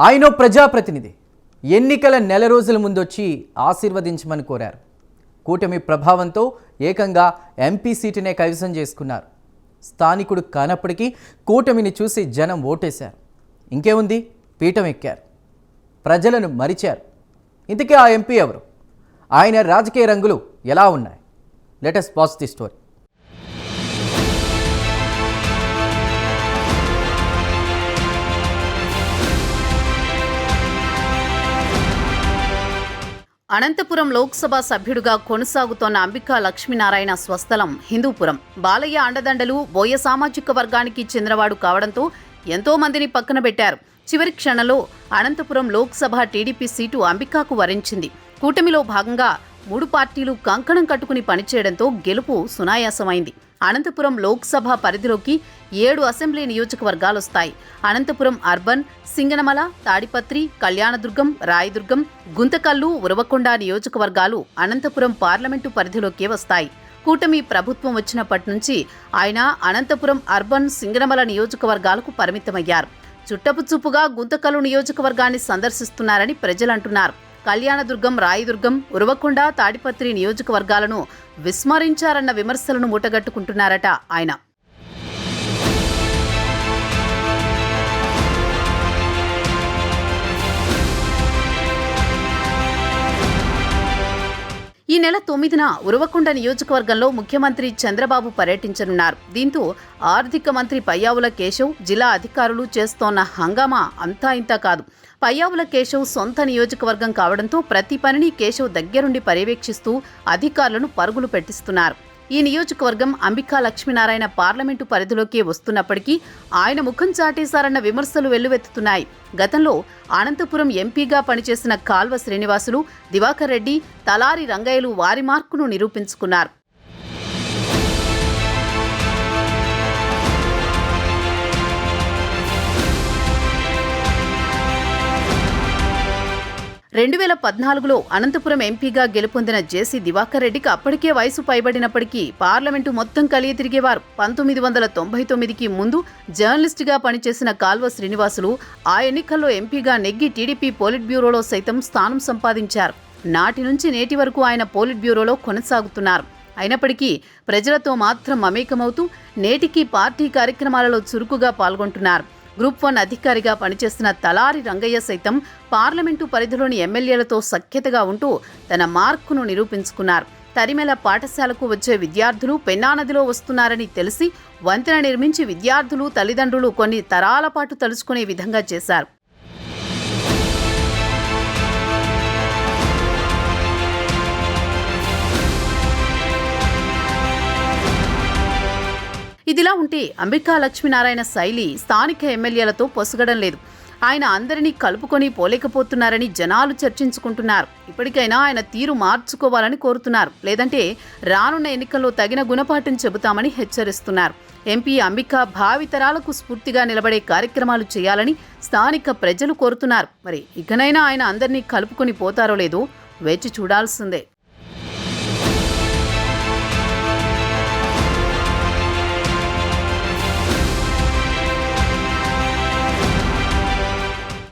ఆయన ప్రజాప్రతినిధి ఎన్నికల నెల రోజుల ముందొచ్చి ఆశీర్వదించమని కోరారు. కూటమి ప్రభావంతో ఏకంగా ఎంపీ సీటునే కైవసం చేసుకున్నారు. స్థానికుడు కానప్పటికీ కూటమిని చూసి జనం ఓటేశారు. ఇంకేముంది, పీఠం ఎక్కారు, ప్రజలను మరిచారు. ఇంతకీ ఆ ఎంపీ ఎవరు? ఆయన రాజకీయ రంగులు ఎలా ఉన్నాయి? Let us watch the story. Anantapuram Lok Sabha సభ్యుడిగా కొనసాగుతోన్న అంబికా లక్ష్మీనారాయణ స్వస్థలం హిందూపురం. బాలయ్య అండదండలు బోయ సామాజిక వర్గానికి చెందినవాడు కావడంతో ఎంతో మందిని పక్కన పెట్టారు. చివరి క్షణంలో అనంతపురం లోక్సభ టీడీపీ సీటు అంబికాకు వరించింది. కూటమిలో భాగంగా 3 పార్టీలు కంకణం కట్టుకుని పనిచేయడంతో గెలుపు సునాయాసమైంది. అనంతపురం లోక్సభ పరిధిలోకి 7 అసెంబ్లీ నియోజకవర్గాలొస్తాయి. అనంతపురం అర్బన్, సింగనమల, తాడిపత్రి, కళ్యాణదుర్గం, రాయదుర్గం, గుంతకల్లు, ఉరవకొండ నియోజకవర్గాలు అనంతపురం పార్లమెంటు పరిధిలోకే వస్తాయి. కూటమి ప్రభుత్వం వచ్చినప్పటి నుంచి ఆయన అనంతపురం అర్బన్, సింగనమల నియోజకవర్గాలకు పరిమితమయ్యారు. చుట్టపుచూపుగా గుంతకల్లు నియోజకవర్గాన్ని సందర్శిస్తున్నారని ప్రజలంటున్నారు. కళ్యాణదుర్గం, రాయదుర్గం, ఉరవకొండ, తాడిపత్రి నియోజకవర్గాలను విస్మరించారన్న విమర్శలను మూటగట్టుకుంటున్నారట ఆయన. ఈ నెల 9న ఉరవకొండ నియోజకవర్గంలో ముఖ్యమంత్రి చంద్రబాబు పర్యటించనున్నారు. దీంతో ఆర్థిక మంత్రి పయ్యావుల కేశవ్, జిల్లా అధికారులు చేస్తోన్న హంగామా అంతా ఇంతా కాదు. పయ్యావుల కేశవ్ సొంత నియోజకవర్గం కావడంతో ప్రతి పనిని కేశవ్ దగ్గరుండి పర్యవేక్షిస్తూ అధికారులను పరుగులు పెట్టిస్తున్నారు. ఈ నియోజకవర్గం అంబికా లక్ష్మీనారాయణ పార్లమెంటు పరిధిలోకి వస్తున్నప్పటికీ ఆయన ముఖం చాటేశారన్న విమర్శలు వెల్లువెత్తుతున్నాయి. గతంలో అనంతపురం ఎంపీగా పనిచేసిన కాల్వ శ్రీనివాసులు, దివాకర్ రెడ్డి, తలారి రంగయ్యలు వారి మార్కును నిరూపించుకున్నారు. రెండు 2014లో అనంతపురం ఎంపీగా గెలుపొందిన జేసీ దివాకర్ రెడ్డికి అప్పటికే వయసు పైబడినప్పటికీ పార్లమెంటు మొత్తం కలిగి తిరిగేవారు. 1999కి ముందు జర్నలిస్టుగా పనిచేసిన కాల్వ శ్రీనివాసులు ఆ ఎన్నికల్లో ఎంపీగా నెగ్గి టీడీపీ పోలిట్ బ్యూరోలో సైతం స్థానం సంపాదించారు. నాటి నుంచి నేటి వరకు ఆయన పోలిట్ బ్యూరోలో కొనసాగుతున్నారు. అయినప్పటికీ ప్రజలతో మాత్రం మమేకమవుతూ నేటికి పార్టీ కార్యక్రమాలలో చురుకుగా పాల్గొంటున్నారు. గ్రూప్ 1 అధికారిగా పనిచేస్తున్న తలారి రంగయ్య సైతం పార్లమెంటు పరిధిలోని ఎమ్మెల్యేలతో సఖ్యతగా ఉంటూ తన మార్కును నిరూపించుకున్నారు. తరిమెల పాఠశాలకు వచ్చే విద్యార్థులు పెన్నా నదిలో వస్తున్నారని తెలిసి వంతెన నిర్మించి విద్యార్థులు, తల్లిదండ్రులు కొన్ని తరాల పాటు తలుచుకునే విధంగా చేశారు. ఇదిలా ఉంటే అంబికా లక్ష్మీనారాయణ శైలి స్థానిక ఎమ్మెల్యేలతో పొసగడం లేదు. ఆయన అందరినీ కలుపుకొని పోలేకపోతున్నారని జనాలు చర్చించుకుంటున్నారు. ఇప్పటికైనా ఆయన తీరు మార్చుకోవాలని కోరుతున్నారు. లేదంటే రానున్న ఎన్నికల్లో తగిన గుణపాఠం చెబుతామని హెచ్చరిస్తున్నారు. ఎంపీ అంబికా భావితరాలకు స్ఫూర్తిగా నిలబడే కార్యక్రమాలు చేయాలని స్థానిక ప్రజలు కోరుతున్నారు. మరి ఇకనైనా ఆయన అందరినీ కలుపుకొని పోతారో లేదో వేచి చూడాల్సిందే.